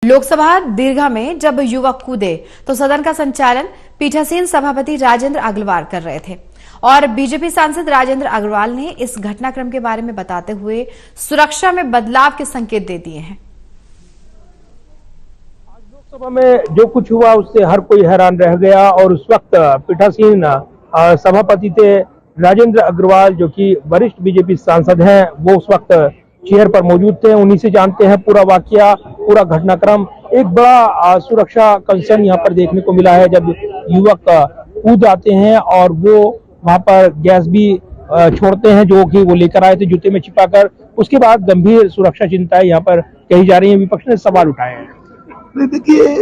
लोकसभा दीर्घा में जब युवक कूदे तो सदन का संचालन पीठासीन सभापति राजेंद्र अग्रवाल कर रहे थे और बीजेपी सांसद राजेंद्र अग्रवाल ने इस घटनाक्रम के बारे में बताते हुए सुरक्षा में बदलाव के संकेत दे दिए हैं। आज लोकसभा में जो कुछ हुआ उससे हर कोई हैरान रह गया और उस वक्त पीठासीन सभापति थे राजेंद्र अग्रवाल, जो कि वरिष्ठ बीजेपी सांसद हैं, वो उस वक्त चेयर पर मौजूद थे। उन्हीं से जानते हैं पूरा वाकया, पूरा घटनाक्रम। एक बड़ा सुरक्षा कंसर्न यहाँ पर देखने को मिला है जब युवक कूद आते हैं और वो वहां पर गैस भी छोड़ते हैं जो कि वो लेकर आए थे जूते में छिपाकर। उसके बाद गंभीर सुरक्षा चिंताएं यहाँ पर कही जा रही है। विपक्ष ने सवाल उठाए हैं। देखिए,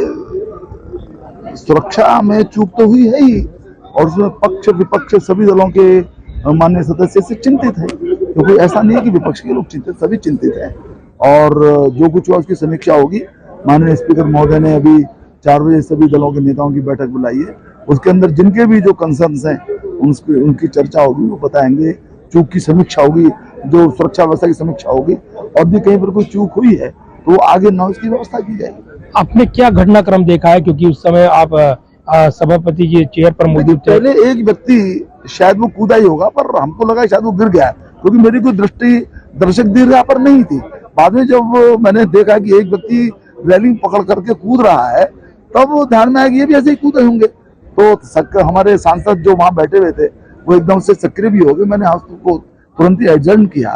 सुरक्षा में चूक तो हुई है ही और उसमें पक्ष विपक्ष सभी दलों के माननीय सदस्य से चिंतित है, क्योंकि तो ऐसा नहीं है कि विपक्ष के लोग चिंतित, सभी चिंतित हैं। और जो कुछ हुआ उसकी समीक्षा होगी। माननीय स्पीकर महोदय ने अभी 4 बजे सभी दलों के नेताओं की बैठक बुलाई है। उसके अंदर जिनके भी जो कंसर्न्स हैं उनकी चर्चा होगी, वो बताएंगे। चूक की समीक्षा होगी, जो सुरक्षा व्यवस्था की समीक्षा होगी, और भी कहीं पर कोई चूक हुई है तो आगे न उसकी व्यवस्था की जाएगी। आपने क्या घटनाक्रम देखा है, क्योंकि उस समय आप सभापति जी चेयर पर मौजूद थे? पहले एक व्यक्ति शायद वो कूदा ही होगा, पर हमको लगा शायद वो गिर गया, क्योंकि मेरी कोई दृष्टि दर्शक दीर्घा पर नहीं थी। बाद में जब मैंने देखा कि एक व्यक्ति रेलिंग पकड़ करके कूद रहा है, तब ध्यान में आया कि ये भी ऐसे ही कूदे होंगे। तो हमारे सांसद जो वहां बैठे हुए थे वो एकदम से सक्रिय भी हो गए। मैंने हाउस को तुरंत ही एडजर्न किया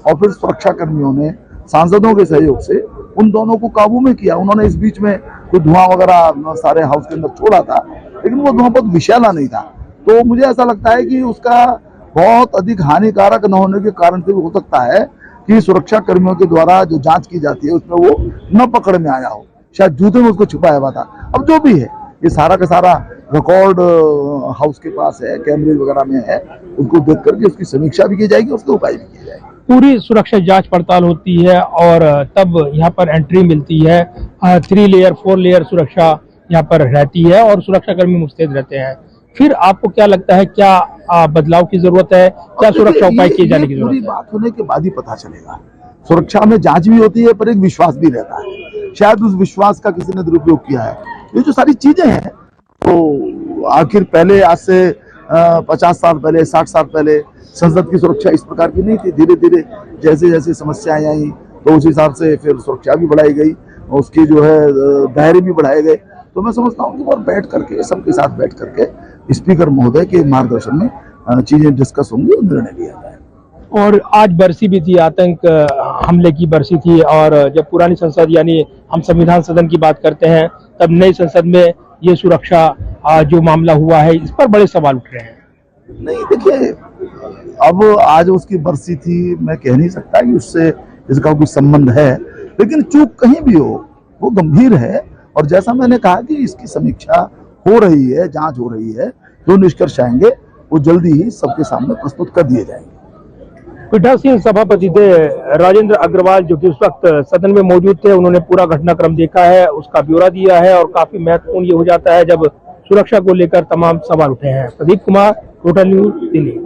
और फिर सुरक्षा कर्मियों ने सांसदों के सहयोग से उन दोनों को काबू में किया। उन्होंने इस बीच में कोई धुआं वगैरह सारे हाउस के अंदर छोड़ा था, लेकिन वो धुआं बहुत विषैला नहीं था। तो मुझे ऐसा लगता है कि उसका बहुत अधिक हानिकारक न होने के कारण से भी हो सकता है कि सुरक्षा कर्मियों के द्वारा जो जांच की जाती है उसमें वो न पकड़ में आया हो, शायद जूते में उसको छुपाया हुआ था। अब जो भी है, ये सारा का सारा रिकॉर्ड हाउस के पास है, कैमरे वगैरह में है, उसको देख करके उसकी समीक्षा भी की जाएगी, उसके उपाय भी किए जाएंगे। पूरी सुरक्षा जांच पड़ताल होती है और तब यहाँ पर एंट्री मिलती है। 3 लेयर 4 लेयर सुरक्षा यहाँ पर रहती है और सुरक्षा कर्मी मुस्तैद रहते हैं। फिर आपको क्या लगता है, क्या बदलाव की जरूरत है, क्या सुरक्षा उपाय किए जाने की जरूरत है? पूरी बात होने के बाद ही पता चलेगा। सुरक्षा में जांच भी होती है, पर एक विश्वास भी रहता है। शायद उस विश्वास का किसी ने दुरुपयोग किया है। ये जो सारी चीजें हैं, तो आखिर पहले आज से 50 साल पहले, 60 साल पहले संसद की सुरक्षा इस प्रकार की नहीं थी। धीरे धीरे जैसे जैसे समस्याएं आई तो उस हिसाब से फिर सुरक्षा भी बढ़ाई गई, उसके जो है दायरे भी बढ़ाए गए। तो मैं समझता हूँ कि वो बैठ करके, सबके साथ बैठ करके स्पीकर महोदय के मार्गदर्शन में चीजें डिस्कस होंगी और निर्णय लिया जाए। और आज बरसी भी थी, आतंक हमले की बरसी थी, और जब पुरानी संसद यानी हम संविधान सदन की बात करते हैं, तब नई संसद में ये सुरक्षा जो मामला हुआ है, इस पर बड़े सवाल उठ रहे हैं। नहीं, देखिए, अब आज उसकी बरसी थी, मैं कह नहीं सकता कि उससे इसका कोई संबंध है, लेकिन चूक कहीं भी हो वो गंभीर है। और जैसा मैंने कहा कि इसकी समीक्षा हो रही है, जांच हो रही है, जो निष्कर्ष आएंगे वो जल्दी ही सबके सामने प्रस्तुत कर दिए जाएंगे। पीठासीन सभापति थे राजेंद्र अग्रवाल, जो कि उस वक्त सदन में मौजूद थे। उन्होंने पूरा घटनाक्रम देखा है, उसका ब्यौरा दिया है और काफी महत्वपूर्ण ये हो जाता है जब सुरक्षा को लेकर तमाम सवाल उठे हैं। Pradeep Kumar, total news, Delhi.